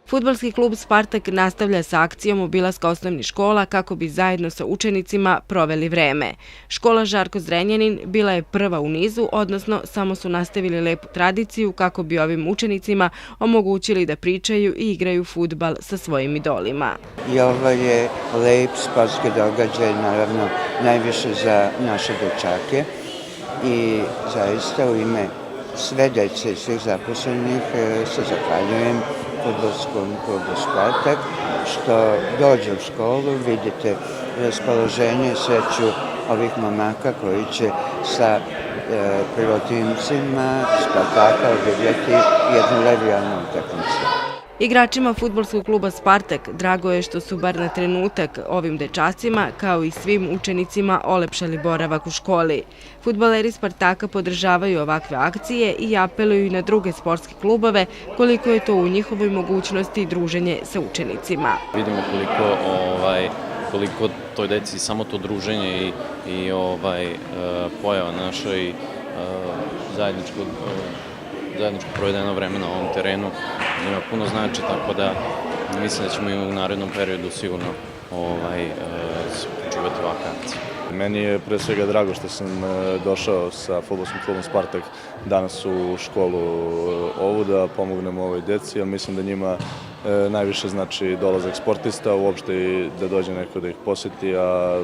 Fudbalski klub Spartak nastavlja sa akcijom obilaska osnovnih škola kako bi zajedno sa učenicima proveli vreme. Škola Žarko Zrenjanin bila je prva u nizu, odnosno samo su nastavili lepu tradiciju kako bi ovim učenicima omogućili da pričaju i igraju fudbal sa svojim idolima. I ovo je lep sportski događaj, naravno najviše za naše dečake i zaista u ime sve dece i svih zaposlenih se zahvaljujem Fudbalskom klubu Spartak što dođe u školu, vidite raspoloženje i sreću ovih momaka koji će sa protivnicima Spartaka odigrati jednu revijalnu utakmicu. Igračima fudbalskog kluba Spartak drago je što su bar na trenutak ovim dečacima, kao i svim učenicima, olepšali boravak u školi. Fudbaleri Spartaka podržavaju ovakve akcije i apeluju i na druge sportske klubove koliko je to u njihovoj mogućnosti druženje sa učenicima. Vidimo koliko toj deci samo to druženje i pojava naša i zajedničko provedeno vreme na ovom terenu ima puno znači, tako da mislim da ćemo i u narednom periodu sigurno čuvati ovakve akcije. Meni je pre svega drago što sam došao sa Fudbalskim klubom Spartak danas u školu ovu da pomognem ovoj deci, jer mislim da njima najviše znači dolazak sportista, uopšte i da dođe neko da ih poseti, a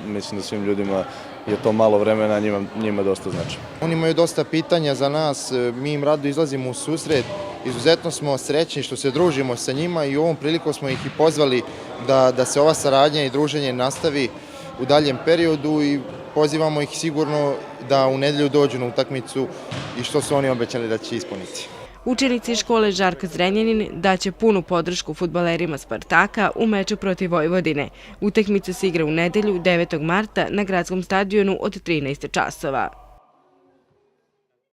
mislim da svim ljudima je to malo vremena, njima dosta znači. Oni imaju dosta pitanja za nas, mi im rado izlazimo u susret, izuzetno smo srećni što se družimo sa njima i ovom prilikom smo ih i pozvali da se ova saradnja i druženje nastavi u daljem periodu i pozivamo ih sigurno da u nedelju dođu na utakmicu i što su oni obećali da će ispuniti. Učenici škole Žarko Zrenjanin daće punu podršku fudbalerima Spartaka u meču protiv Vojvodine. Utakmica se igra u nedelju 9. marta na gradskom stadionu od 13 časova.